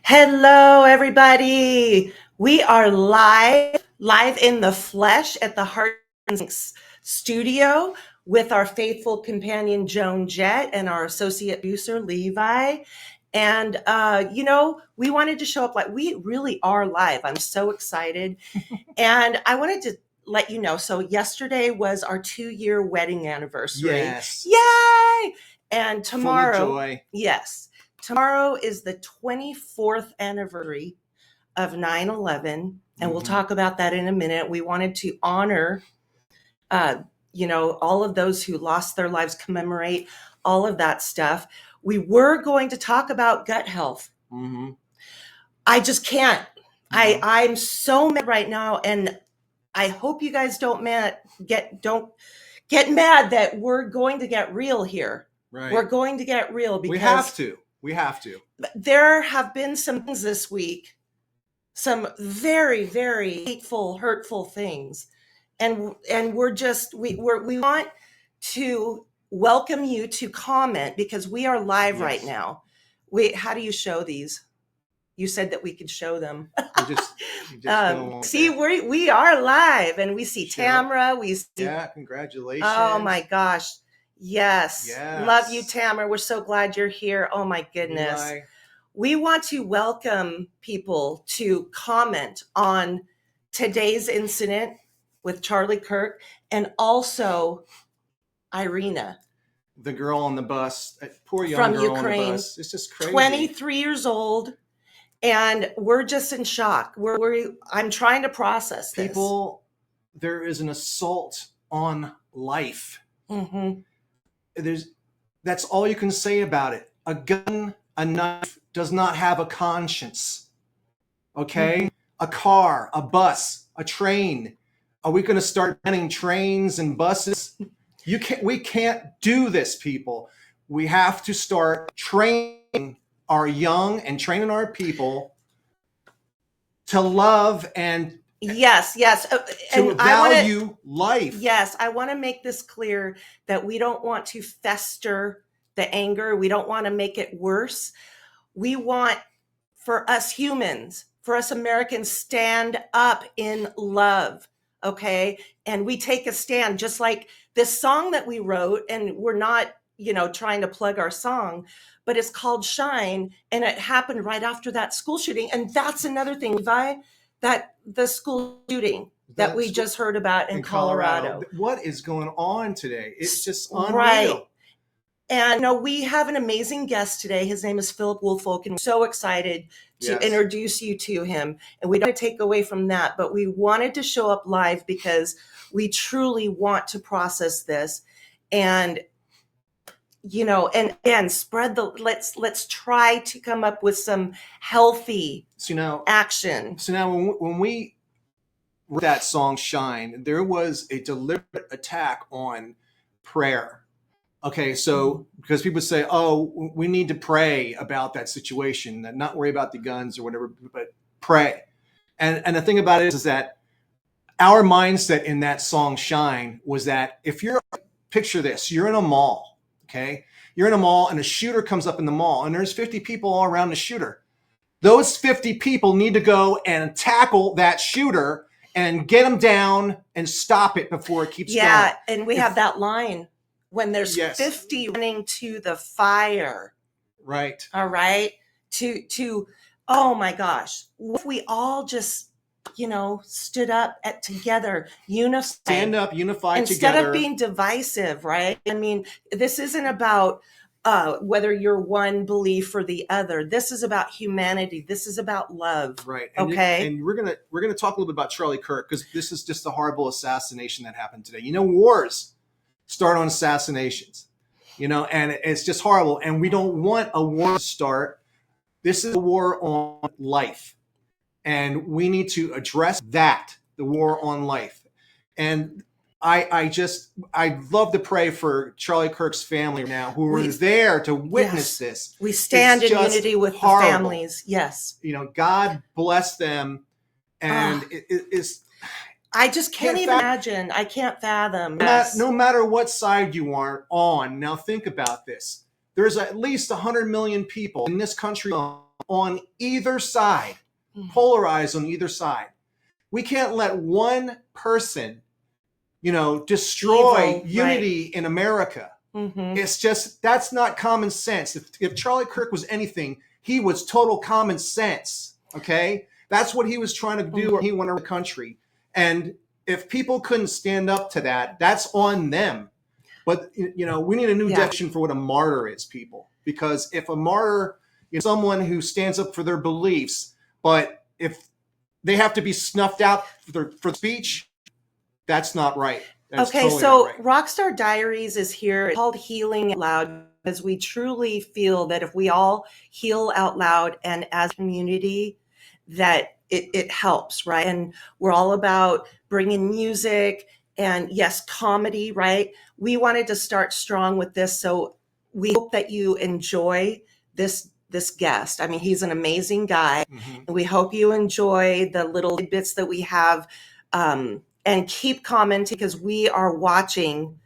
Hello, everybody. We are live in the flesh at the HeartSoul studio with our faithful companion, Joan Jett, and our associate producer, Levi. And, we wanted to show up like we really are live. I'm so excited. And I wanted to let you know. So yesterday was our 2-year wedding anniversary. Yes. Yay! And tomorrow, Full of joy. yes. Tomorrow is the 24th anniversary of 9/11, and we'll talk about that in a minute. We wanted to honor, all of those who lost their lives, commemorate all of that stuff. We were going to talk about gut health. Mm-hmm. I just can't. Mm-hmm. I'm so mad right now, and I hope you guys don't get mad that we're going to get real here. Right. We're going to get real because we have to. There have been some things this week, some very, very hateful, hurtful things, and we want to welcome you to comment because we are live right now. How do you show these? You said that we could show them. See, we are live, and we see Tamara. We see. Yeah, congratulations. Oh my gosh. Yes. Love you, Tamara. We're so glad you're here. Oh my goodness. Bye. We want to welcome people to comment on today's incident with Charlie Kirk and also Iryna. The girl on the bus, poor young from girl Ukraine, on the bus. It's just crazy. 23 years old. And we're just in shock. I'm trying to process this. People, there is an assault on life. Mm-hmm. That's all you can say about it. A gun, a knife does not have a conscience. Okay? Mm-hmm. A car, a bus, a train. Are we going to start banning trains and buses? We can't do this, people. We have to start training our young and training our people to love and yes to value life. Yes, I want to make this clear that we don't want to fester the anger. We don't want to make it worse. We want, for us humans, for us Americans, stand up in love, okay? And we take a stand, just like this song that we wrote, and we're not, trying to plug our song, but it's called Shine, and it happened right after that school shooting. And that's another thing, Levi, that the school shooting that we just heard about in Colorado. What is going on today? It's just unreal. Right. And we have an amazing guest today. His name is Phillip Woolfolk, and we're so excited to introduce you to him. And we don't want to take away from that, but we wanted to show up live because we truly want to process this and and spread let's try to come up with some healthy action. So now when we wrote that song Shine, there was a deliberate attack on prayer. Okay, so because people say, oh, we need to pray about that situation, not worry about the guns or whatever, but pray. And the thing about it is that our mindset in that song Shine was that picture this, you're in a mall. Okay, you're in a mall and a shooter comes up in the mall and there's 50 people all around the shooter. Those 50 people need to go and tackle that shooter and get him down and stop it before it keeps going. Yeah, and we have that line when there's 50 running to the fire. Right. All right. To oh my gosh, if we all just stood up together, unified. Stand up, unified instead together. Of being divisive, right? I mean, this isn't about whether you're one belief or the other. This is about humanity. This is about love. Right. And and we're gonna talk a little bit about Charlie Kirk because this is just a horrible assassination that happened today. Wars start on assassinations. And it's just horrible. And we don't want a war to start. This is a war on life. And we need to address that, the war on life. And I'd love to pray for Charlie Kirk's family now, who were there to witness this. We stand in unity with the families. Yes. God bless them. And it's. I just can't even imagine. I can't fathom. No matter what side you are on, now think about this. there's at least 100 million people in this country on either side, polarized on either side. We can't let one person, destroy Evil, unity in America. It's just, that's not common sense. If Charlie Kirk was anything, he was total common sense. Okay. That's what he was trying to do. He wanted the country. And if people couldn't stand up to that, that's on them. But, we need a new definition for what a martyr is, people. Because if a martyr is someone who stands up for their beliefs, but if they have to be snuffed out for speech, that's not right. That's okay, totally so not right. Rockstar Diaries is here. It's called Healing Out Loud, because we truly feel that if we all heal out loud and as a community, that it helps, right? And we're all about bringing music and, yes, comedy, right? We wanted to start strong with this, so we hope that you enjoy this guest. I mean, he's an amazing guy, and we hope you enjoy the little bits that we have. And keep commenting, because we are watching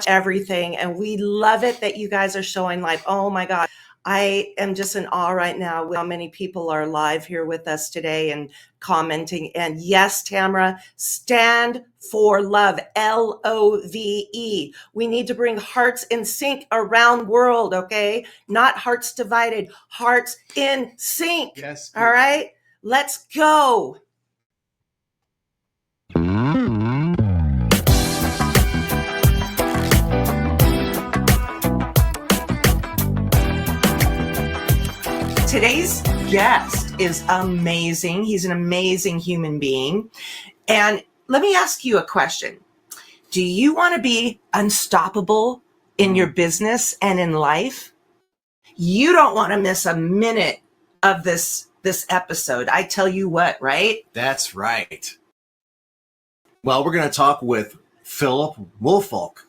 everything, and we love it that you guys are showing live. Oh my God. I am just in awe right now with how many people are live here with us today and commenting. And yes, Tamara, stand for love, LOVE. We need to bring hearts in sync around the world, okay? Not hearts divided, hearts in sync. Yes. All right, let's go. Today's guest is amazing. He's an amazing human being. And let me ask you a question. Do you want to be unstoppable in your business and in life? You don't want to miss a minute of this episode. I tell you what, right? That's right. Well, we're going to talk with Phillip Woolfolk.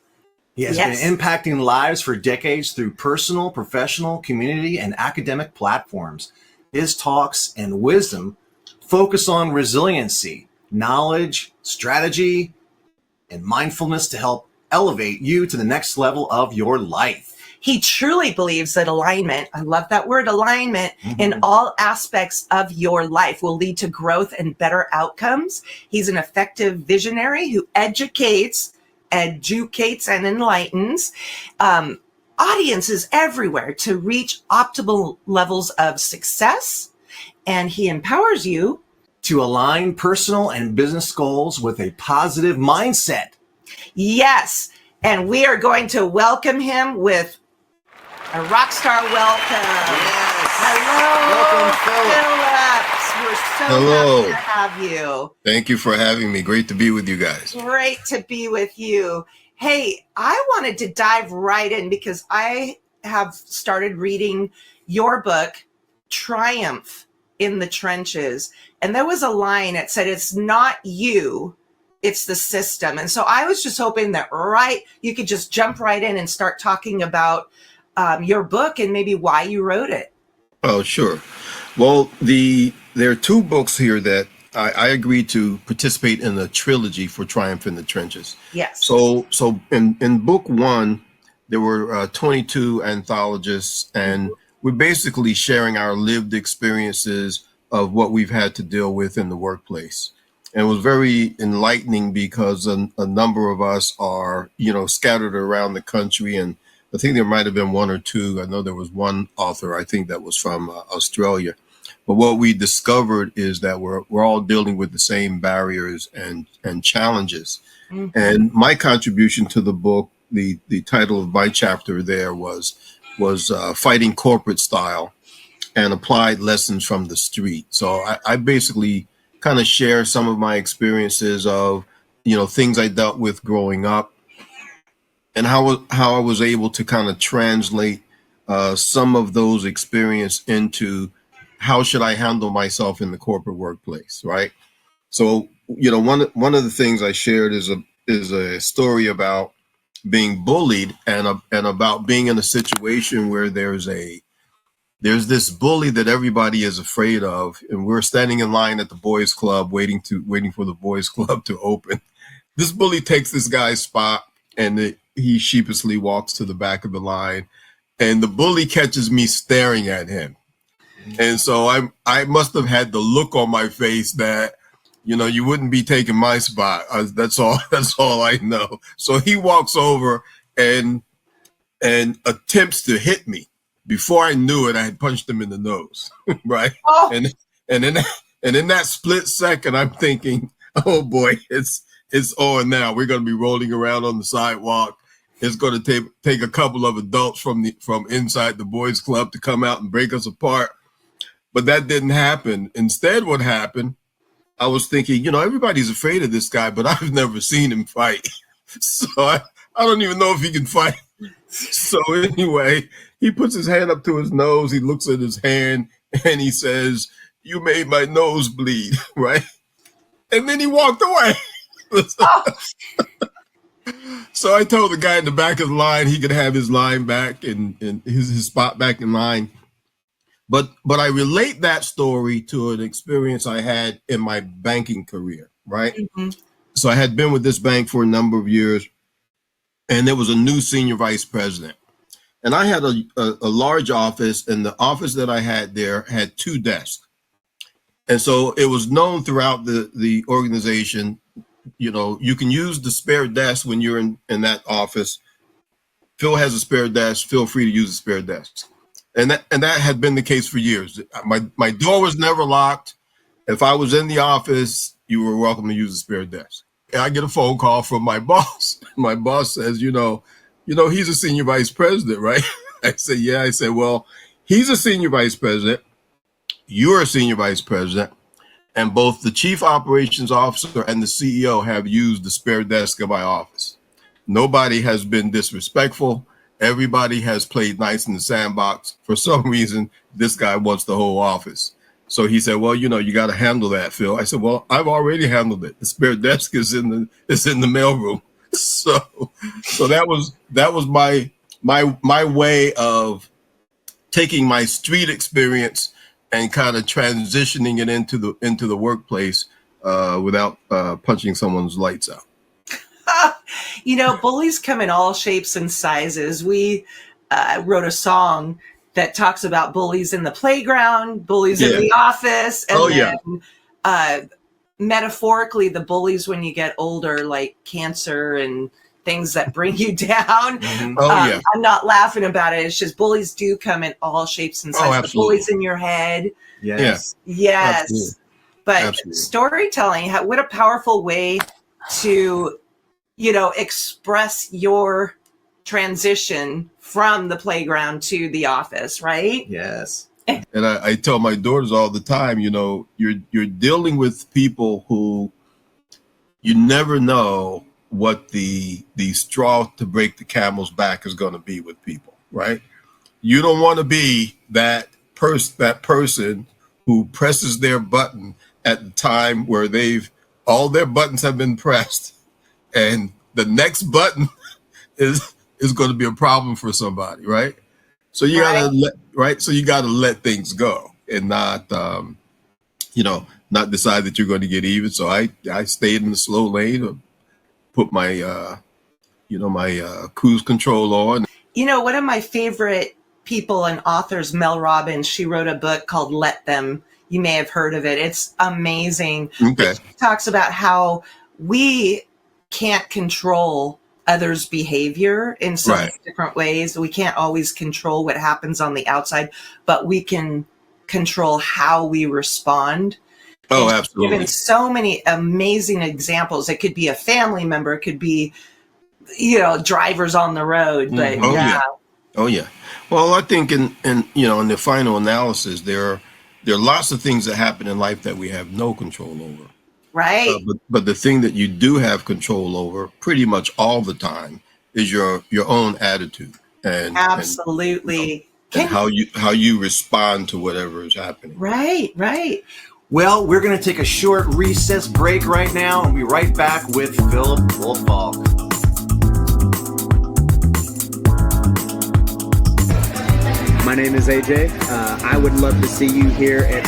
He has been impacting lives for decades through personal, professional, community, and academic platforms. His talks and wisdom focus on resiliency, knowledge, strategy, and mindfulness to help elevate you to the next level of your life. He truly believes that alignment, I love that word, alignment, in all aspects of your life will lead to growth and better outcomes. He's an effective visionary who educates and enlightens audiences everywhere to reach optimal levels of success. And he empowers you to align personal and business goals with a positive mindset. Yes. And we are going to welcome him with a rockstar welcome. Yes. Hello. Welcome, Phillip. We're so happy to have you. Thank you for having me. Great to be with you guys. Great to be with you. Hey, I wanted to dive right in because I have started reading your book, Triumph in the Trenches. And there was a line that said, it's not you, it's the system. And so I was just hoping that you could just jump right in and start talking about your book and maybe why you wrote it. Oh, sure. Well, there are two books here that I agreed to participate in a trilogy for Triumph in the Trenches. Yes. So in book one, there were 22 anthologists, and we're basically sharing our lived experiences of what we've had to deal with in the workplace. And it was very enlightening because a number of us are, scattered around the country, and I think there might have been one or two. I know there was one author, I think that was from Australia. But what we discovered is that we're all dealing with the same barriers and challenges. And my contribution to the book, the title of my chapter there was Fighting Corporate Style and Applied Lessons from the Street. So I basically kind of share some of my experiences of, things I dealt with growing up, and how I was able to kind of translate some of those experiences into how should I handle myself in the corporate workplace, right? So, one of the things I shared is a story about being bullied and about being in a situation where there's this bully that everybody is afraid of, and we're standing in line at the boys' club waiting for the boys' club to open. This bully takes this guy's spot, and he sheepishly walks to the back of the line, and the bully catches me staring at him. And so I must have had the look on my face that, you wouldn't be taking my spot. That's all I know. So he walks over and attempts to hit me. Before I knew it, I had punched him in the nose, right? Oh. And in that split second, I'm thinking, oh boy, it's on now. We're going to be rolling around on the sidewalk. It's going to take a couple of adults from inside the boys' club to come out and break us apart. But that didn't happen. Instead, what happened, I was thinking, everybody's afraid of this guy, but I've never seen him fight. So I don't even know if he can fight. So anyway, he puts his hand up to his nose. He looks at his hand and he says, "You made my nose bleed," right? And then he walked away. So I told the guy in the back of the line he could have his line back and his spot back in line. But I relate that story to an experience I had in my banking career, right? Mm-hmm. So I had been with this bank for a number of years, and there was a new senior vice president. And I had a large office, and the office that I had there had 2 desks. And so it was known throughout the organization, you can use the spare desk when you're in that office. Phil has a spare desk. Feel free to use the spare desk. And that had been the case for years. My door was never locked. If I was in the office, you were welcome to use the spare desk. And I get a phone call from my boss. My boss says, he's a senior vice president, right? I said, yeah. I said, well, he's a senior vice president. You're a senior vice president. And both the chief operations officer and the CEO have used the spare desk of my office. Nobody has been disrespectful. Everybody has played nice in the sandbox. For some reason, this guy wants the whole office. So he said, well, you got to handle that, Phil. I said, well, I've already handled it. The spare desk is in the mailroom. So that was my way of taking my street experience and kind of transitioning it into the workplace without punching someone's lights out. Bullies come in all shapes and sizes. We wrote a song that talks about bullies in the playground, bullies in the office, and metaphorically, the bullies when you get older, like cancer and things that bring you down. Mm-hmm. I'm not laughing about it. It's just bullies do come in all shapes and sizes. The bullies in your head. Yes. Yes. Absolutely. But Absolutely. Storytelling, what a powerful way to, express your transition from the playground to the office, right? Yes. And I tell my daughters all the time, you're dealing with people who you never know what the straw to break the camel's back is going to be with people, right? You don't want to be that person who presses their button at the time where all their buttons have been pressed, and the next button is going to be a problem for somebody, right? So you gotta let things go and not not decide that you're going to get even. So I stayed in the slow lane, put my cruise control on. One of my favorite people and authors, Mel Robbins, she wrote a book called Let Them. You may have heard of it. It's amazing. Okay. She talks about how we can't control others' behavior in so many different ways. We can't always control what happens on the outside, but we can control how we respond. Oh, and absolutely. Given so many amazing examples. It could be a family member. It could be, drivers on the road. But Oh yeah. Well, I think in the final analysis, there are lots of things that happen in life that we have no control over. Right. But the thing that you do have control over pretty much all the time is your own attitude and absolutely and how you respond to whatever is happening. Right. Well, we're going to take a short recess break right now and be right back with Phillip Woolfolk. My name is AJ. I would love to see you here at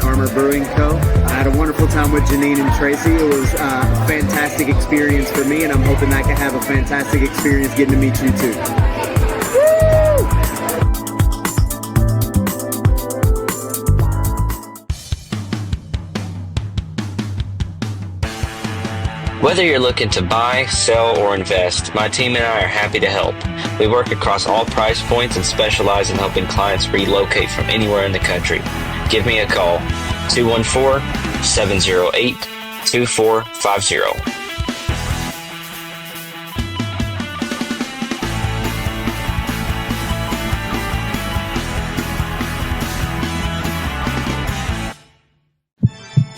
Armor Brewing Co. I had a wonderful time with Ginine and Tracy. It was a fantastic experience for me, and I'm hoping I can have a fantastic experience getting to meet you too. Woo! Whether you're looking to buy, sell, or invest, my team and I are happy to help. We work across all price points and specialize in helping clients relocate from anywhere in the country. Give me a call, 214-708-2450.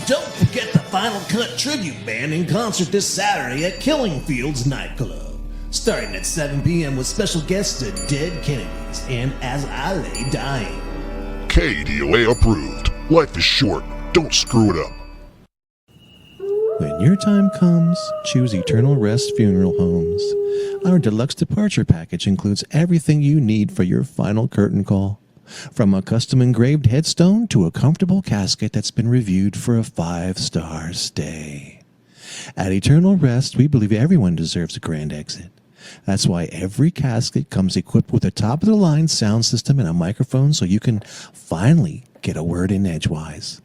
Don't forget the Final Cut Tribute Band in concert this Saturday at Killing Fields Nightclub. Starting at 7 p.m. with special guests The Dead Kennedys and As I Lay Dying. KDOA approved. Life is short. Don't screw it up. When your time comes, choose Eternal Rest Funeral Homes. Our deluxe departure package includes everything you need for your final curtain call. From a custom engraved headstone to a comfortable casket that's been reviewed for a 5-star stay. At Eternal Rest, we believe everyone deserves a grand exit. That's why every casket comes equipped with a top-of-the-line sound system and a microphone so you can finally get a word in edgewise.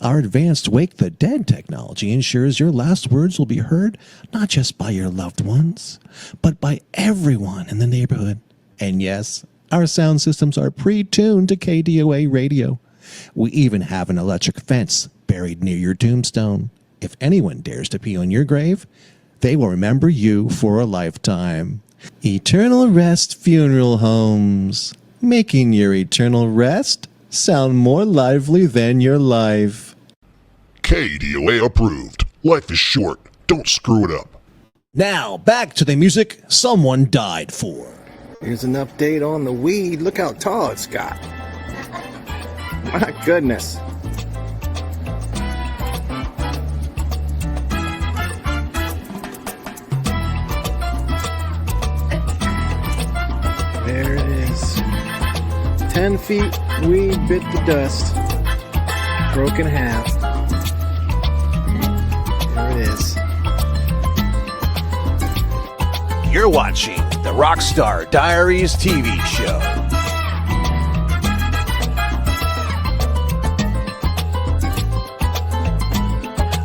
Our advanced Wake the Dead technology ensures your last words will be heard not just by your loved ones, but by everyone in the neighborhood. And yes, our sound systems are pre-tuned to KDOA radio. We even have an electric fence buried near your tombstone. If anyone dares to pee on your grave, they will remember you for a lifetime. Eternal Rest Funeral Homes, making your eternal rest sound more lively than your life. KDOA approved. Life is short. Don't screw it up. Now, back to the music someone died for. Here's an update on the weed. Look how tall it's got. My goodness. There it is. 10 feet, weed bit the dust. Broken half. There it is. You're watching the Rockstar Diaries TV show.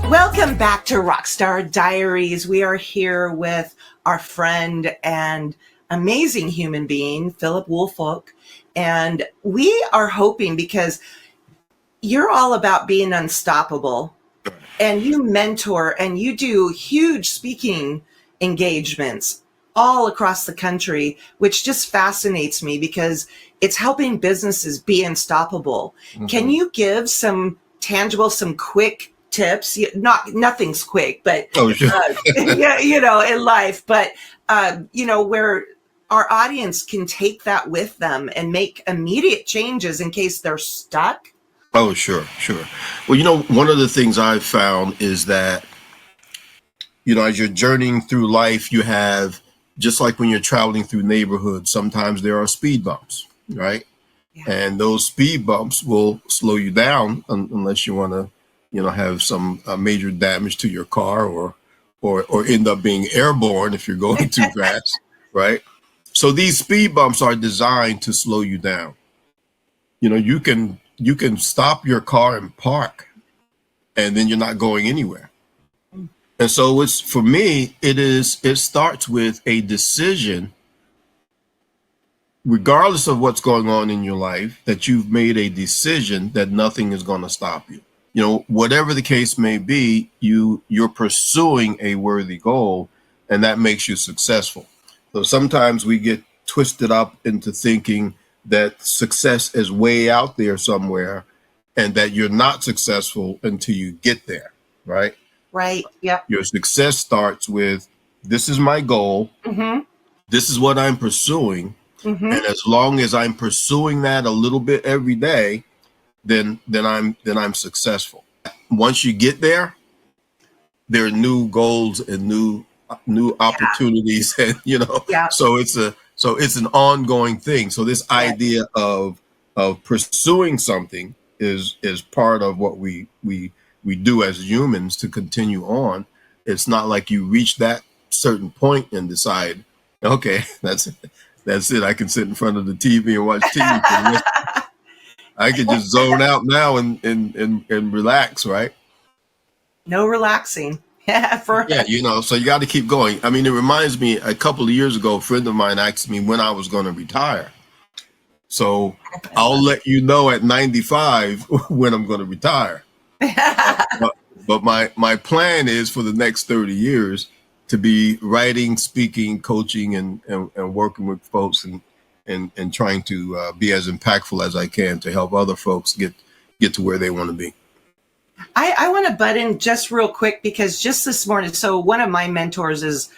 Welcome back to Rockstar Diaries. We are here with our friend and amazing human being, Phillip Woolfolk. And we are hoping, because you're all about being unstoppable and you mentor and you do huge speaking engagements all across the country, which just fascinates me because it's helping businesses be unstoppable. Mm-hmm. Can you give some tangible, some quick tips? Nothing's quick, but yeah, in life, but where our audience can take that with them and make immediate changes in case they're stuck. Oh, sure. Well, one of the things I've found is that, as you're journeying through life, you have, just like when you're traveling through neighborhoods, sometimes there are speed bumps, right? Yeah. And those speed bumps will slow you down unless you want to, have some major damage to your car or end up being airborne if you're going too fast, right? So these speed bumps are designed to slow you down. You can stop your car and park, and then you're not going anywhere. And so for me, it starts with a decision, regardless of what's going on in your life, that you've made a decision that nothing is going to stop you. Whatever the case may be, you're pursuing a worthy goal, and that makes you successful. So sometimes we get twisted up into thinking that success is way out there somewhere and that you're not successful until you get there, right? Right. Yeah. Your success starts with, this is my goal. Mm-hmm. This is what I'm pursuing. Mm-hmm. And as long as I'm pursuing that a little bit every day, then I'm successful. Once you get there, there are new goals and new opportunities, and so it's an ongoing thing. So this idea of pursuing something is part of what we do as humans to continue on. It's not like you reach that certain point and decide, okay, that's it. I can sit in front of the TV and watch TV. I can just zone out now and relax, right? No relaxing. Yeah, so you got to keep going. I mean, it reminds me, a couple of years ago, a friend of mine asked me when I was going to retire. So I'll let you know at 95 when I'm going to retire. But my plan is for the next 30 years to be writing, speaking, coaching, and working with folks and trying to be as impactful as I can to help other folks get to where they want to be. I want to butt in just real quick because just this morning, so one of my mentors is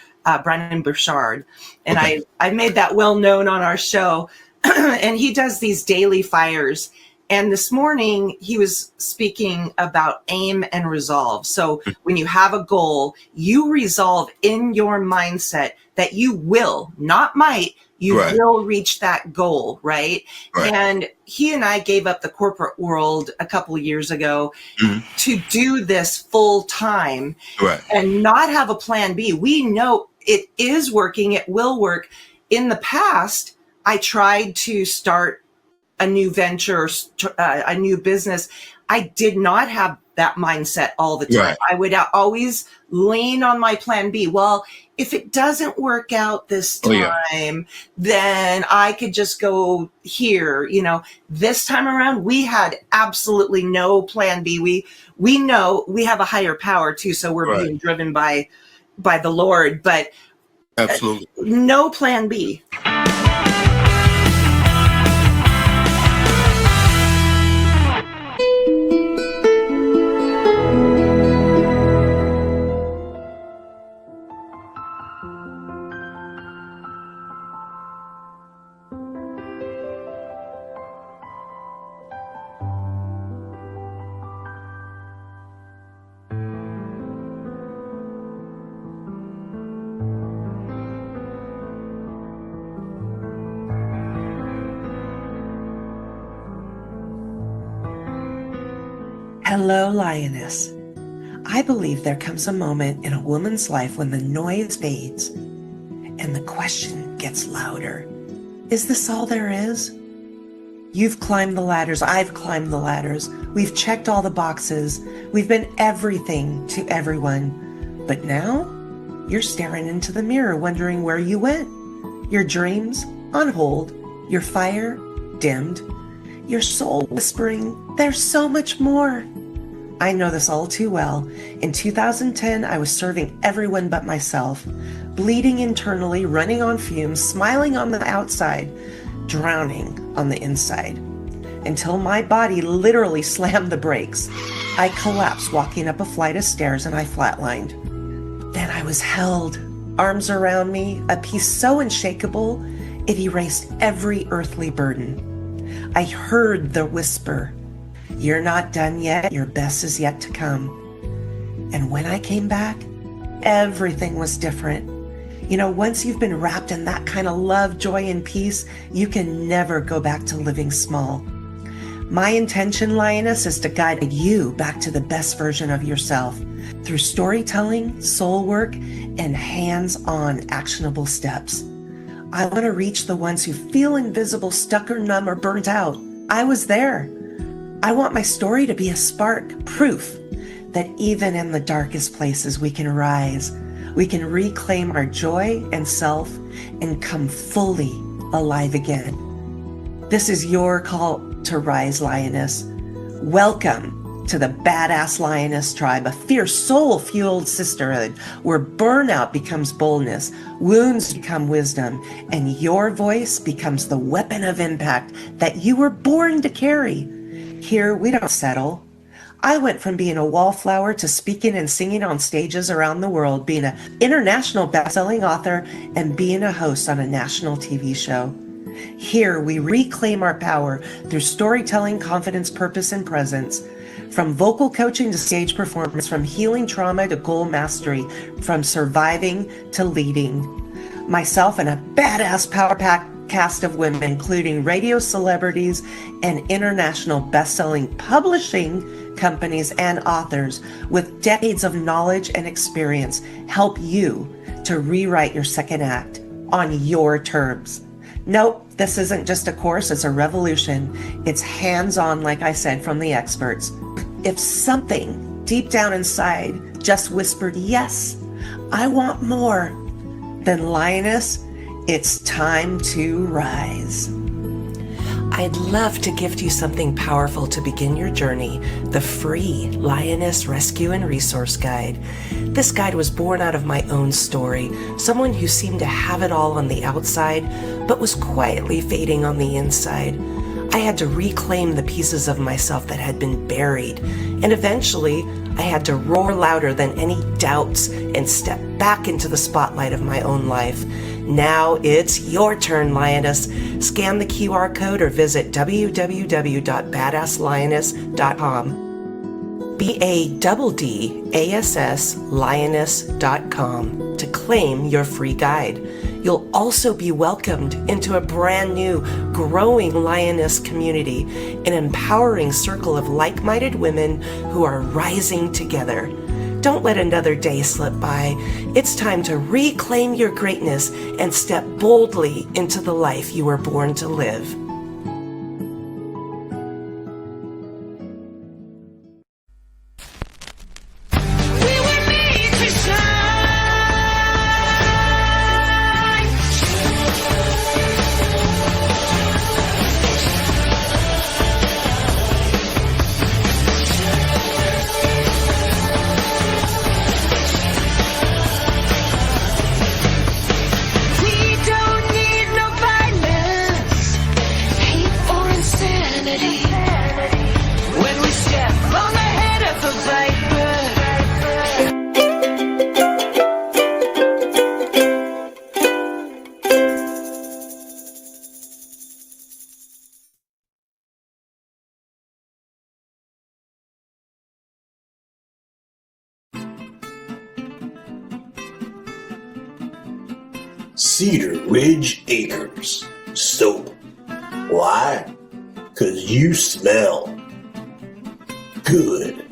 Brandon Bouchard, and okay. I made that well known on our show, and he does these daily fires. And this morning he was speaking about aim and resolve. So when you have a goal, you resolve in your mindset that you will, not might, you right. will reach that goal, right? And he and I gave up the corporate world a couple of years ago to do this full time and not have a plan B. We know it is working. It will work. In the past, I tried to start a new venture, a new business. I did not have that mindset all the time. Right. I would always lean on my plan B. Well, if it doesn't work out this time, then I could just go here. This time around, we had absolutely no plan B. We know we have a higher power too, so we're being driven by the Lord, but absolutely no plan B. Hello, Lioness. I believe there comes a moment in a woman's life when the noise fades and the question gets louder. Is this all there is? You've climbed the ladders. I've climbed the ladders. We've checked all the boxes. We've been everything to everyone. But now you're staring into the mirror, wondering where you went. Your dreams on hold, your fire dimmed, your soul whispering, there's so much more. I know this all too well. In 2010, I was serving everyone but myself, bleeding internally, running on fumes, smiling on the outside, drowning on the inside, until my body literally slammed the brakes. I collapsed walking up a flight of stairs and I flatlined. Then I was held, arms around me, a peace so unshakable, it erased every earthly burden. I heard the whisper, "You're not done yet. Your best is yet to come." And when I came back, everything was different. Once you've been wrapped in that kind of love, joy, and peace, you can never go back to living small. My intention, Lioness, is to guide you back to the best version of yourself through storytelling, soul work, and hands-on actionable steps. I want to reach the ones who feel invisible, stuck or numb or burnt out. I was there. I want my story to be a spark, proof that even in the darkest places we can rise, we can reclaim our joy and self and come fully alive again. This is your call to rise, Lioness. Welcome to the Badass Lioness Tribe, a fierce soul-fueled sisterhood where burnout becomes boldness, wounds become wisdom, and your voice becomes the weapon of impact that you were born to carry. Here, we don't settle. I went from being a wallflower to speaking and singing on stages around the world, being an international best-selling author, and being a host on a national TV show. Here, we reclaim our power through storytelling, confidence, purpose, and presence. From vocal coaching to stage performance, from healing trauma to goal mastery, from surviving to leading. Myself and a badass power-packed cast of women, including radio celebrities and international best-selling publishing companies and authors with decades of knowledge and experience, help you to rewrite your second act on your terms. Nope, this isn't just a course, it's a revolution. It's hands-on, like I said, from the experts. If something deep down inside just whispered, yes, I want more, then lioness, it's time to rise. I'd love to gift you something powerful to begin your journey, the free Lioness Rescue and Resource Guide. This guide was born out of my own story, someone who seemed to have it all on the outside, but was quietly fading on the inside. I had to reclaim the pieces of myself that had been buried, and eventually I had to roar louder than any doubts and step back into the spotlight of my own life. Now it's your turn, Lioness. Scan the QR code or visit www.badasslioness.com. BADDASS Lioness.com to claim your free guide. You'll also be welcomed into a brand new, growing Lioness community, an empowering circle of like-minded women who are rising together. Don't let another day slip by. It's time to reclaim your greatness and step boldly into the life you were born to live. Cedar Ridge Acres soap. Why? 'Cause you smell good.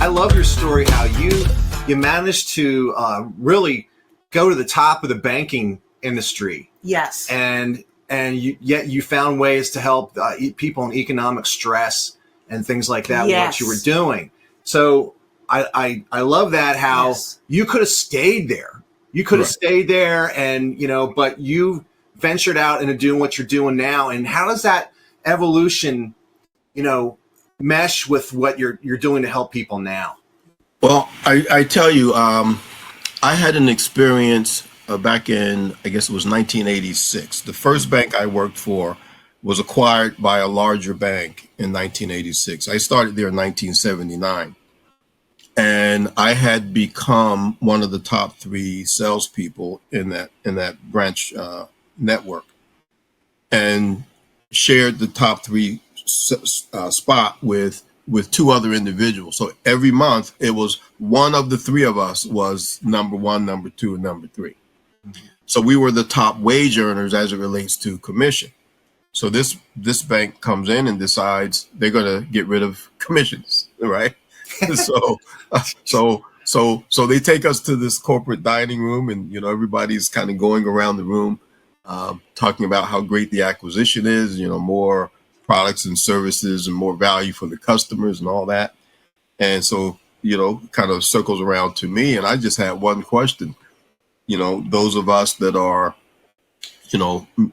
I love your story, how you managed to really go to the top of the banking industry. Yes. And yet you found ways to help people in economic stress and things like that. Yes. What you were doing. So I love that, how Yes. you could have stayed there. You could have Right. stayed there, and but you ventured out into doing what you're doing now. And how does that evolution, mesh with what you're doing to help people now? Well, I tell you, I had an experience back in, I guess it was 1986. The first bank I worked for was acquired by a larger bank in 1986. I started there in 1979. And I had become one of the top 3 salespeople in that branch network, and shared the top 3 spot with 2 other individuals. So every month it was one of the 3 of us was number 1, number 2, and number 3. So we were the top wage earners as it relates to commission. So this bank comes in and decides they're going to get rid of commissions, right? So they take us to this corporate dining room, and everybody's kind of going around the room, talking about how great the acquisition is, more products and services and more value for the customers and all that. And so, kind of circles around to me, and I just had one question. Those of us that are,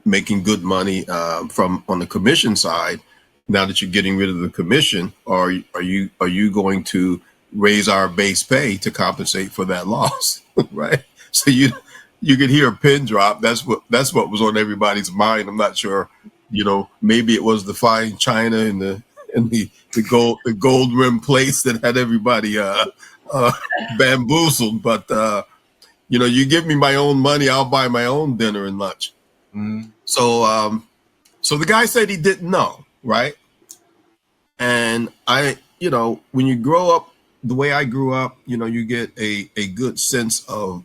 making good money from on the commission side, now that you're getting rid of the commission, are you going to raise our base pay to compensate for that loss? Right? So you could hear a pin drop. That's what was on everybody's mind. I'm not sure. Maybe it was the fine china and the gold rim plates that had everybody bamboozled. But you give me my own money, I'll buy my own dinner and lunch. Mm-hmm. So the guy said he didn't know, right? And when you grow up the way I grew up, you get a good sense of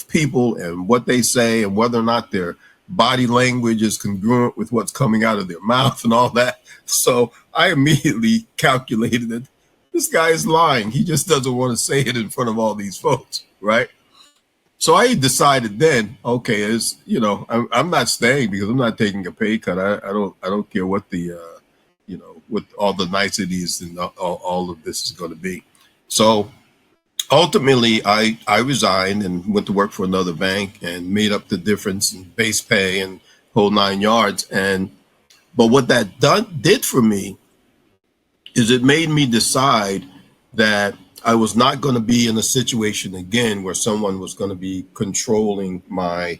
people and what they say and whether or not they're body language is congruent with what's coming out of their mouth and all that. So I immediately calculated that this guy is lying. He just doesn't want to say it in front of all these folks, right? So I decided then, okay, I'm not staying because I'm not taking a pay cut. I don't care what the what all the niceties and all of this is going to be. So ultimately, I resigned and went to work for another bank and made up the difference in base pay and whole 9 yards. But what that did for me is it made me decide that I was not going to be in a situation again where someone was going to be controlling my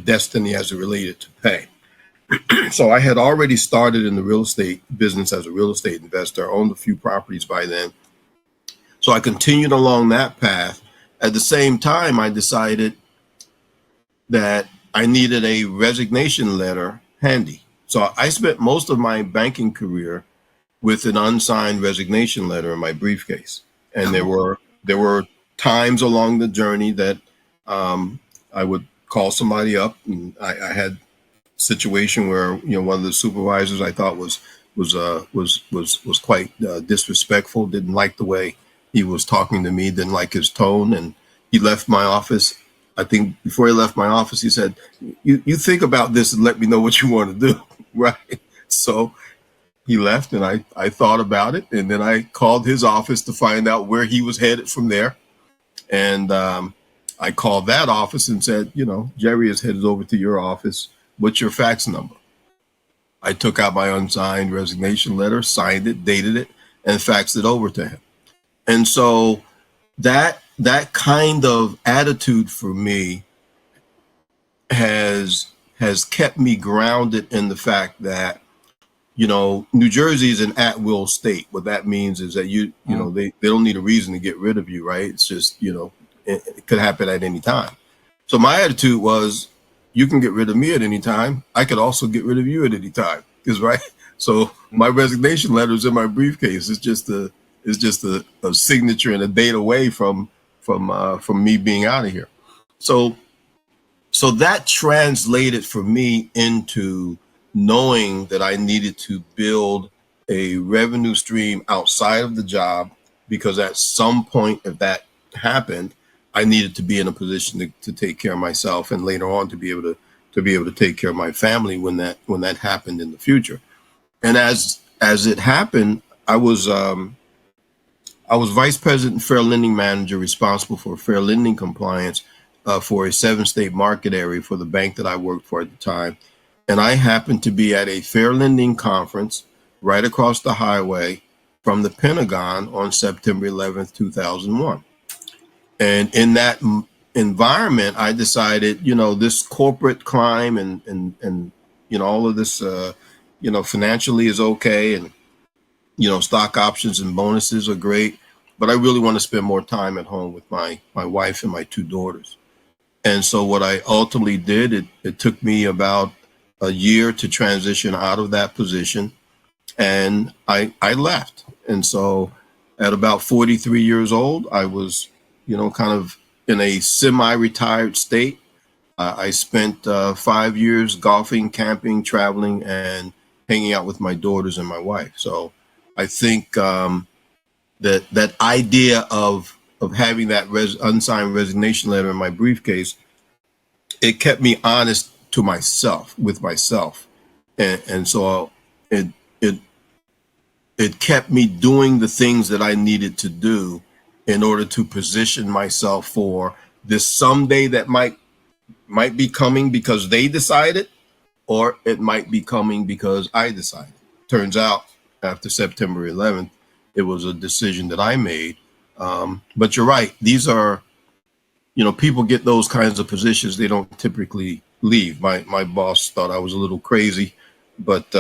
destiny as it related to pay. So I had already started in the real estate business as a real estate investor. I owned a few properties by then. So I continued along that path. At the same time, I decided that I needed a resignation letter handy. So I spent most of my banking career with an unsigned resignation letter in my briefcase. And there were times along the journey that I would call somebody up, and I had a situation where one of the supervisors I thought was quite disrespectful, didn't like the way he was talking to me, didn't like his tone, and he left my office. I think before he left my office, he said, you think about this and let me know what you want to do, right? So he left, and I thought about it, and then I called his office to find out where he was headed from there. And I called that office and said, Jerry is headed over to your office. What's your fax number? I took out my unsigned resignation letter, signed it, dated it, and faxed it over to him. And so that kind of attitude for me has kept me grounded in the fact that, New Jersey is an at-will state. What that means is that they don't need a reason to get rid of you, right? It's just, it could happen at any time. So my attitude was, you can get rid of me at any time. I could also get rid of you at any time, right? So my resignation letter is in my briefcase. It's just a signature and a date away from me being out of here. So that translated for me into knowing that I needed to build a revenue stream outside of the job, because at some point, if that happened, I needed to be in a position to take care of myself, and later on to be able to take care of my family when that happened in the future. And as it happened, I was vice president and fair lending manager, responsible for fair lending compliance for a 7-state market area for the bank that I worked for at the time. And I happened to be at a fair lending conference right across the highway from the Pentagon on September 11th, 2001. And in that environment, I decided, this corporate climb and all of this, financially is okay. And, stock options and bonuses are great. But I really want to spend more time at home with my wife and my 2 daughters. And so what I ultimately did, it took me about a year to transition out of that position. And I left. And so at about 43 years old, I was kind of in a semi-retired state. I spent 5 years golfing, camping, traveling, and hanging out with my daughters and my wife. So I think that idea of having that unsigned resignation letter in my briefcase, it kept me honest with myself. And so it kept me doing the things that I needed to do in order to position myself for this someday that might be coming because they decided, or it might be coming because I decided. Turns out after September 11th, it was a decision that I made. But you're right. These are, people get those kinds of positions. They don't typically leave. My boss thought I was a little crazy, but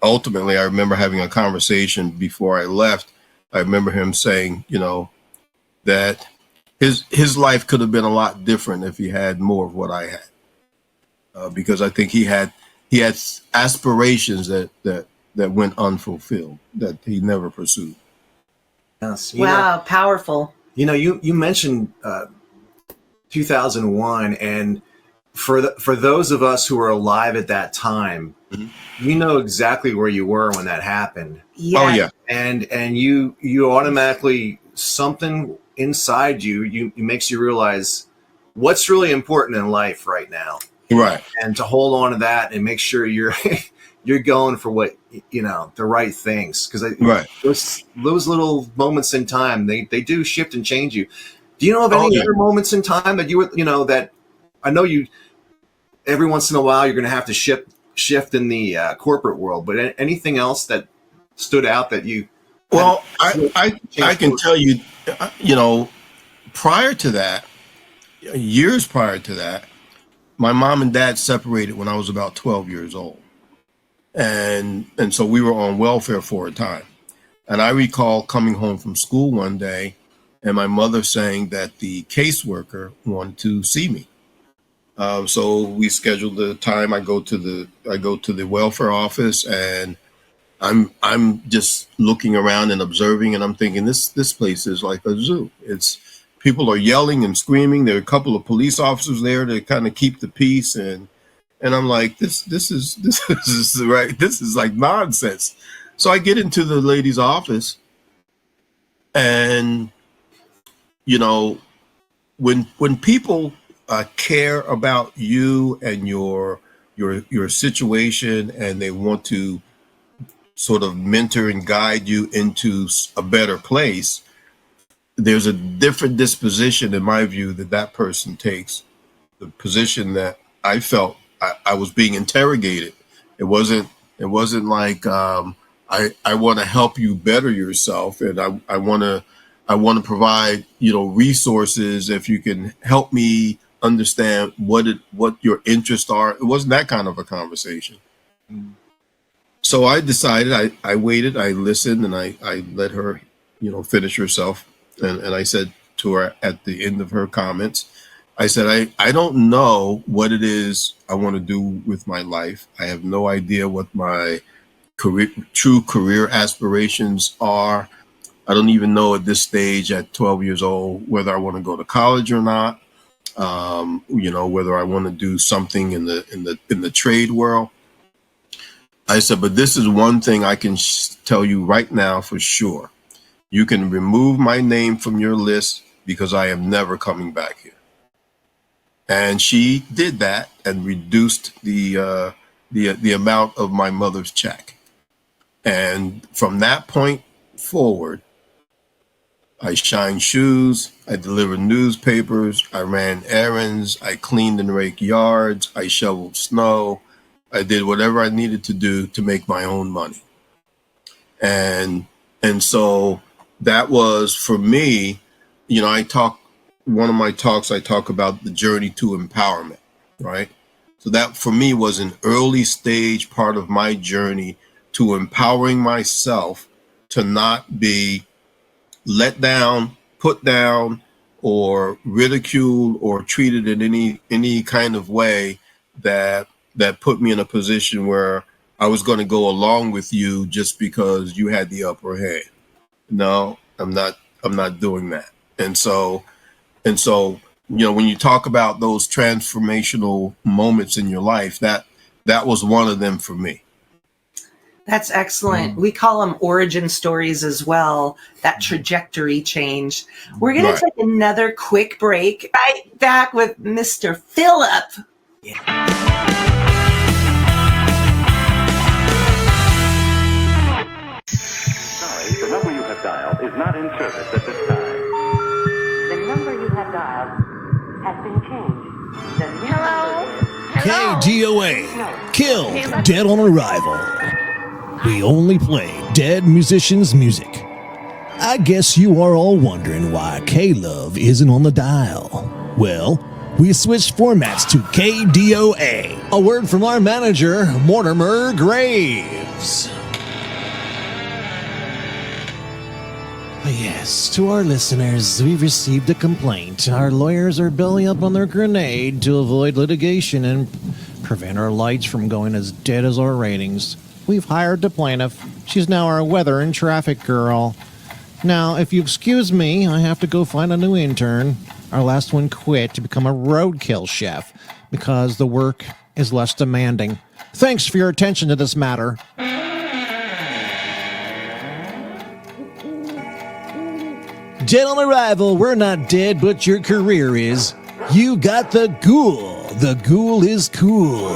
ultimately I remember having a conversation before I left. I remember him saying, that his life could have been a lot different if he had more of what I had, because I think he had aspirations that went unfulfilled, that he never pursued. Yes. Wow, powerful. You mentioned 2001, and for those of us who were alive at that time, you know exactly where you were when that happened. Yeah. Oh yeah. And you automatically, something inside you makes you realize what's really important in life right now. Right. And to hold on to that and make sure you're you're going for what, you know, the right things. Because Right. those little moments in time, they do shift and change you. Do you know of any other moments in time that you were, you know, that I know you every once in a while you're going to have to shift in the corporate world, but anything else that stood out that you? Well, I can tell you, you know, prior to that, years prior to that, my mom and dad separated when I was about 12 years old. And so we were on welfare for a time. And I recall coming home from school one day and my mother saying that the caseworker wanted to see me. So we scheduled the time. I go to the welfare office and I'm just looking around and observing, and I'm thinking this place is like a zoo. It's people are yelling and screaming. There are a couple of police officers there to kind of keep the peace, and I'm like, this is right. This is like nonsense. So I get into the lady's office, and you know, when people care about you and your situation, and they want to sort of mentor and guide you into a better place, there's a different disposition, in my view, that person takes. The position that I felt I was being interrogated. It wasn't like I want to help you better yourself, and I want to provide, you know, resources if you can help me understand what your interests are. It wasn't that kind of a conversation. So I decided, I waited, I listened, and I let her, you know, finish herself. And I said to her at the end of her comments, I said, I don't know what it is I want to do with my life. I have no idea what my true career aspirations are. I don't even know at this stage at 12 years old whether I want to go to college or not. You know, whether I want to do something in the trade world. I said, but this is one thing I can tell you right now for sure. You can remove my name from your list because I am never coming back here. And she did that and reduced the amount of my mother's check. And from that point forward, I shined shoes, I delivered newspapers, I ran errands, I cleaned and raked yards, I shoveled snow. I did whatever I needed to do to make my own money. And so that was, for me, you know, one of my talks, I talk about the journey to empowerment, right? So that for me was an early stage part of my journey to empowering myself to not be let down, put down, or ridiculed or treated in any kind of way that put me in a position where I was going to go along with you just because you had the upper hand. No, I'm not doing that. And so, you know, when you talk about those transformational moments in your life, that was one of them for me. That's excellent. We call them origin stories as well, that trajectory change. We're going to take another quick break. Right back with Mr. Phillip. Sorry, the number you have dialed is not in service at this time. The number you have dialed has been changed. Hello? KDOA. Kill Dead on Arrival. We only play dead musicians' music. I guess you are all wondering why K-Love isn't on the dial. Well, we switched formats to KDOA. A word from our manager, Mortimer Graves. Yes, to our listeners, we've received a complaint. Our lawyers are belly up on their grenade to avoid litigation and prevent our lights from going as dead as our ratings. We've hired the plaintiff. She's now our weather and traffic girl. Now, if you excuse me, I have to go find a new intern. Our last one quit to become a roadkill chef. because the work is less demanding. Thanks for your attention to this matter. Dead on arrival, we're not dead, but your career is. You got the ghoul. The ghoul is cool.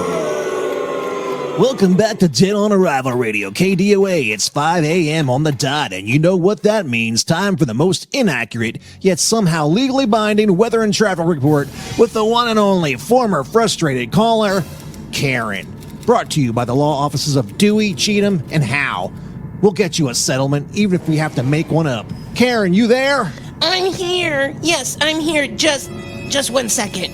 Welcome back to Dead on Arrival Radio, KDOA. It's 5 a.m. on the dot, and you know what that means. Time for the most inaccurate, yet somehow legally binding weather and traffic report with the one and only former frustrated caller, Karen. Brought to you by the law offices of Dewey, Cheatham, and Howe. We'll get you a settlement, even if we have to make one up. Karen, you there? I'm here. Yes, I'm here. Just 1 second.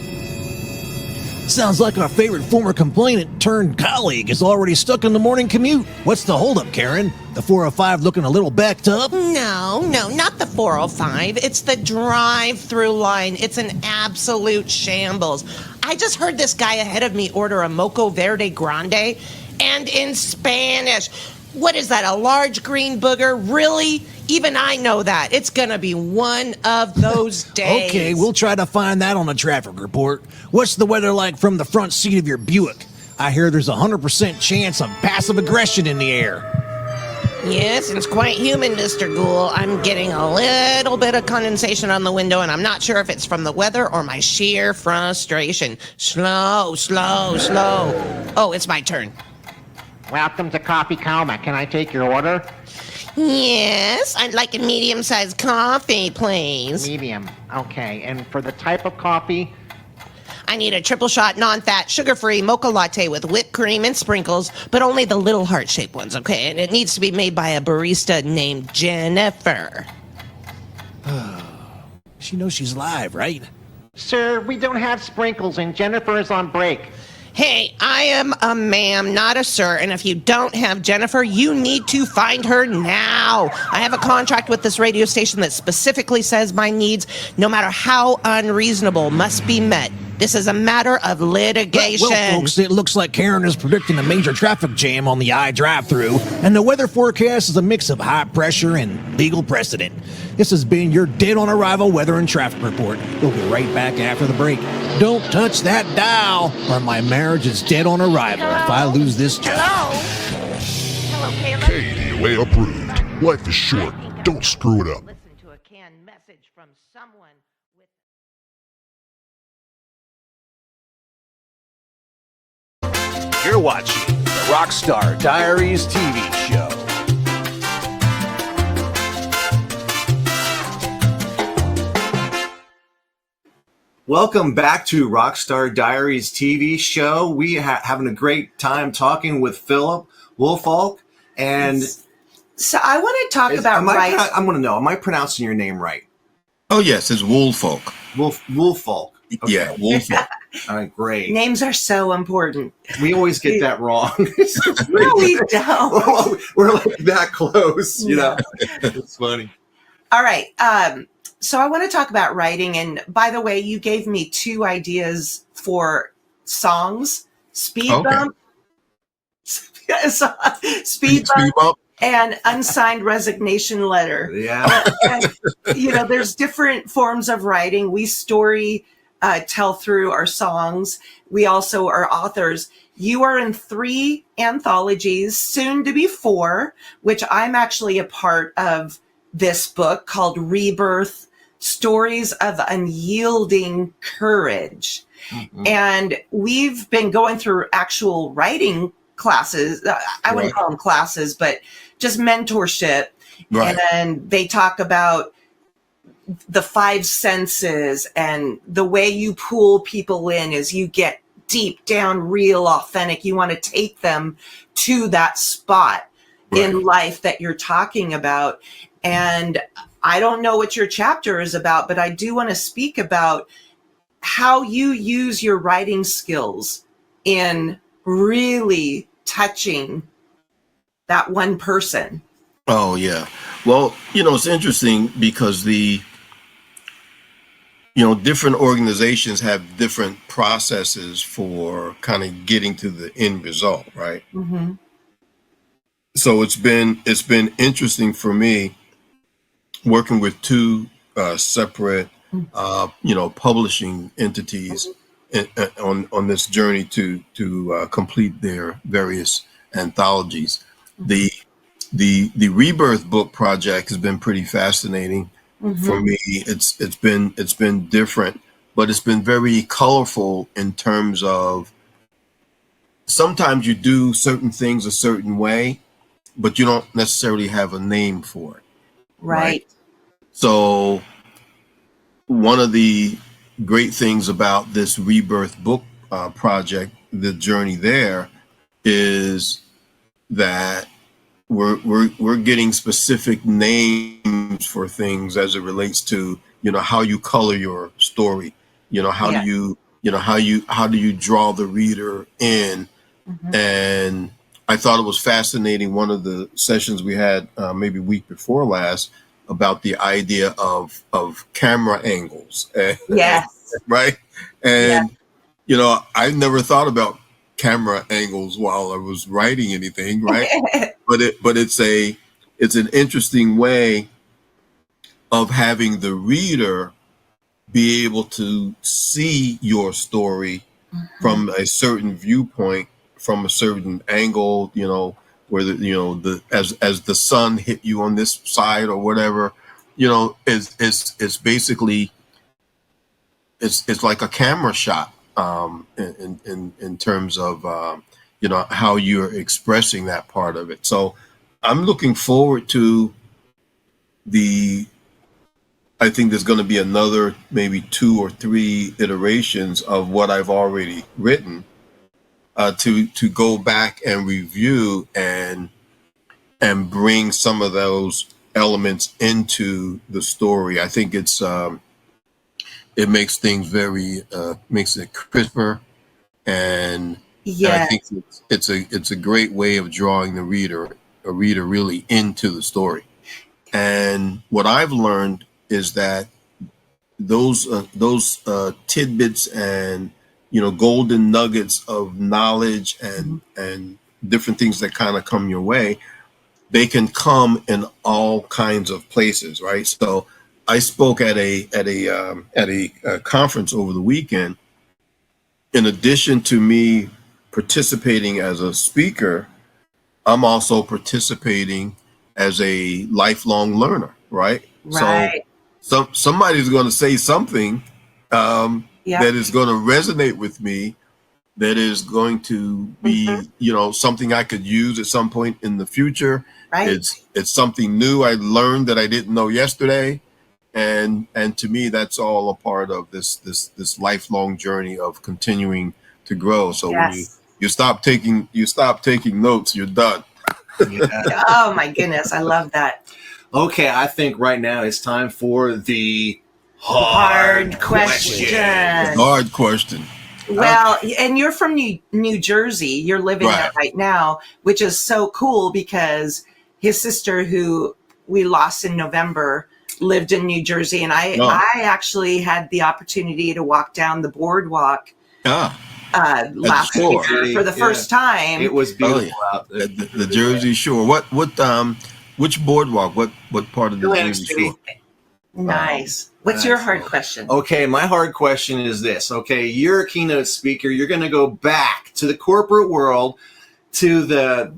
Sounds like our favorite former complainant turned colleague is already stuck in the morning commute. What's the holdup, Karen? The 405 looking a little backed up? No, not the 405. It's the drive-through line. It's an absolute shambles. I just heard this guy ahead of me order a Moco Verde Grande, and in Spanish. What is that, a large green booger? Really? Even I know that. It's gonna be one of those days. Okay, we'll try to find that on the traffic report. What's the weather like from the front seat of your Buick? I hear there's a 100% chance of passive aggression in the air. Yes, it's quite human, Mr. Ghoul. I'm getting a little bit of condensation on the window, and I'm not sure if it's from the weather or my sheer frustration. Slow. Oh, it's my turn. Welcome to Coffee Coma. Can I take your order? Yes, I'd like a medium-sized coffee, please. Medium. Okay, and for the type of coffee? I need a triple shot, non-fat, sugar-free mocha latte with whipped cream and sprinkles, but only the little heart-shaped ones, okay? And it needs to be made by a barista named Jennifer. She knows she's live, right? Sir, we don't have sprinkles and Jennifer is on break. Hey, I am a ma'am, not a sir, and if you don't have Jennifer, you need to find her now. I have a contract with this radio station that specifically says my needs, no matter how unreasonable, must be met. This is a matter of litigation. Well, folks, it looks like Karen is predicting a major traffic jam on the I-drive-thru, and the weather forecast is a mix of high pressure and legal precedent. This has been your Dead on Arrival weather and traffic report. We'll be right back after the break. Don't touch that dial, or my marriage is dead on arrival if I lose this job. Hello, Caleb. KDOA approved. Life is short. Don't screw it up. Listen to a canned message from someone with... You're watching the Rockstar Diaries TV show. Welcome back to Rockstar Diaries TV show. We having a great time talking with Phillip Woolfolk. And so I want to talk about I want to know, am I pronouncing your name right? Oh, yes, it's Woolfolk. Woolfolk. Okay. Yeah, Woolfolk. All right, great. Names are so important. We always get that wrong. No, we don't. We're like that close, you know. It's funny. All right. So I want to talk about writing. And by the way, you gave me 2 ideas for songs: Speed Bump, Speed Bump, and Unsigned Resignation Letter. Yeah. And, you know, there's different forms of writing. We story tell through our songs. We also are authors. You are in 3 anthologies, soon to be 4, which I'm actually a part of this book called Rebirth, Stories of Unyielding Courage. Mm-hmm. And we've been going through actual writing classes. I wouldn't call them classes, but just mentorship. Right. And they talk about the 5 senses, and the way you pull people in is you get deep down, real, authentic. You want to take them to that spot in life that you're talking about. And I don't know what your chapter is about, but I do want to speak about how you use your writing skills in really touching that one person. Oh, yeah. Well, you know, it's interesting because different organizations have different processes for kind of getting to the end result, right? Mm-hmm. So it's been interesting for me working with 2 separate, publishing entities on this journey to complete their various anthologies. The Rebirth book project has been pretty fascinating for me. It's been different, but it's been very colorful in terms of sometimes you do certain things a certain way, but you don't necessarily have a name for it. Right. So one of the great things about this Rebirth book project, the journey there, is that we're getting specific names for things as it relates to, you know, how you color your story, you know, how do you draw the reader in. And I thought it was fascinating. One of the sessions we had maybe week before last about the idea of camera angles. Yes. Right. And, you know, I never thought about camera angles while I was writing anything. Right. but it's an interesting way of having the reader be able to see your story from a certain viewpoint, from a certain angle, you know, where as the sun hit you on this side or whatever, you know, it's basically it's like a camera shot in terms of you know, how you're expressing that part of it. So I'm looking forward to I think there's going to be another maybe 2 or 3 iterations of what I've already written to go back and review and bring some of those elements into the story. I think it makes things makes it crisper, and I think it's a great way of drawing the reader really into the story. And what I've learned is that those tidbits and, you know, golden nuggets of knowledge and different things that kind of come your way, they can come in all kinds of places, right? So I spoke at a conference over the weekend. In addition to me participating as a speaker, I'm also participating as a lifelong learner, right? Right. So somebody's going to say something that is going to resonate with me, that is going to be, you know, something I could use at some point in the future. Right. It's something new I learned that I didn't know yesterday, and to me, that's all a part of this lifelong journey of continuing to grow. So when you stop taking notes, you're done. Oh my goodness, I love that. Okay, I think right now it's time for the hard question. Hard question. Well, and you're from New Jersey. You're living there right now, which is so cool because his sister, who we lost in November, lived in New Jersey, and I actually had the opportunity to walk down the boardwalk last year for the first time. It was beautiful out there. The Jersey Shore. Which boardwalk? What part of the Jersey Shore? Nice. What's your hard question? Okay, my hard question is this. Okay, you're a keynote speaker. You're going to go back to the corporate world, to the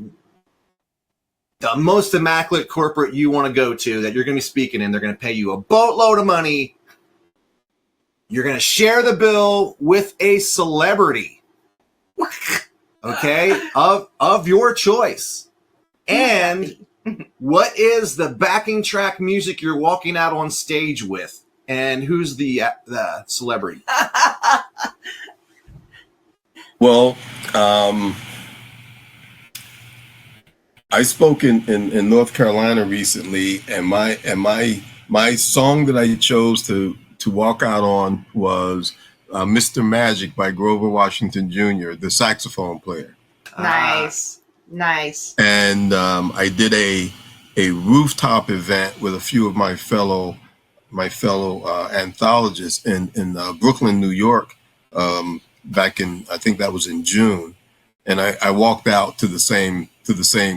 most immaculate corporate you want to go to that you're going to be speaking in. They're going to pay you a boatload of money. You're going to share the bill with a celebrity, okay, of your choice. And what is the backing track music you're walking out on stage with? And who's the celebrity? Well, I spoke in North Carolina recently, and my song that I chose to walk out on was Mr. Magic by Grover Washington Jr., the saxophone player. Nice. And I did a rooftop event with a few of my fellow anthologists in Brooklyn, New York, back in, I think that was in June, and I walked out to the same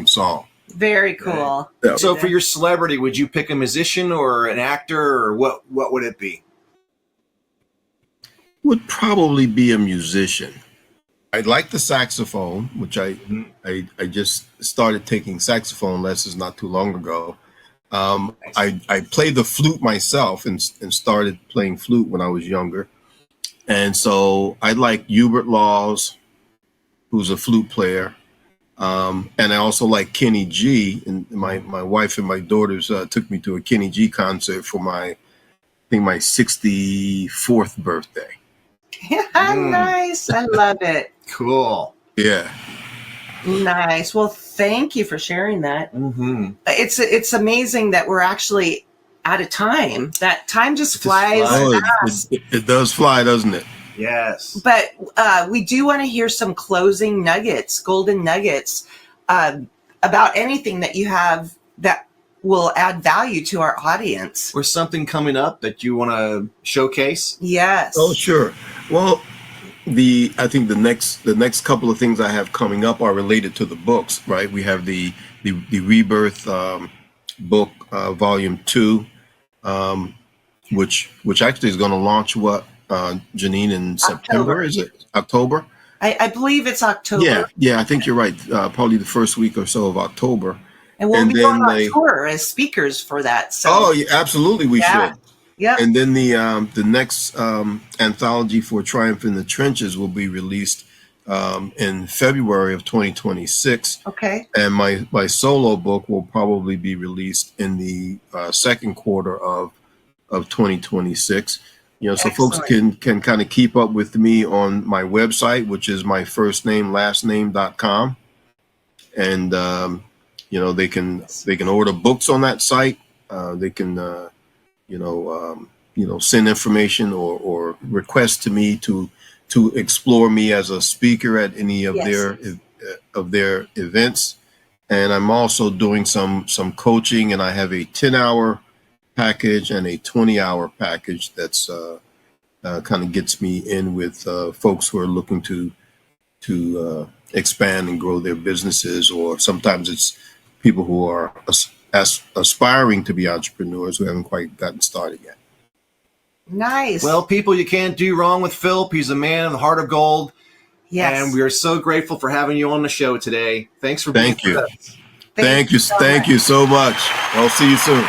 song. Very cool. Yeah. So for your celebrity, would you pick a musician or an actor, or what would it be? would probably be a musician. I like the saxophone, which I just started taking saxophone lessons not too long ago. I played the flute myself and started playing flute when I was younger. And so I like Hubert Laws, who's a flute player. And I also like Kenny G. And my wife and my daughters took me to a Kenny G concert for my 64th birthday. Nice. I love it. Cool. Yeah. Nice. Well, thank you for sharing that. Mm-hmm. It's amazing that we're actually out of time. That time just flies fast. It does fly, doesn't it? Yes. But we do want to hear some closing nuggets, golden nuggets, about anything that you have that will add value to our audience. Or something coming up that you want to showcase? Yes. Oh, sure. Well, I think the next couple of things I have coming up are related to the books, right? We have the Rebirth book, volume 2, which actually is going to launch Ginine, in September? Is it October? I believe it's October. Yeah, I think you're right. Probably the first week or so of October. And we'll be going on tour as speakers for that. So. Oh, yeah, absolutely, we should. Yeah. And then the next anthology for Triumph in the Trenches will be released in February of 2026. Okay. And my solo book will probably be released in the second quarter of 2026. So Excellent. folks can kind of keep up with me on my website, which is my first name, last name.com. And, they can order books on that site. They can, send information or request to me to explore me as a speaker at any of their events. And I'm also doing some coaching, and I have a 10-hour package and a 20-hour package that's kind of gets me in with folks who are looking to expand and grow their businesses, or sometimes it's people who are aspiring to be entrepreneurs who haven't quite gotten started yet. Nice. Well, people, you can't do wrong with Phillip. He's a man of the heart of gold. Yes. And we are so grateful for having you on the show today. Thanks for being with us. Thank you so much. I'll see you soon.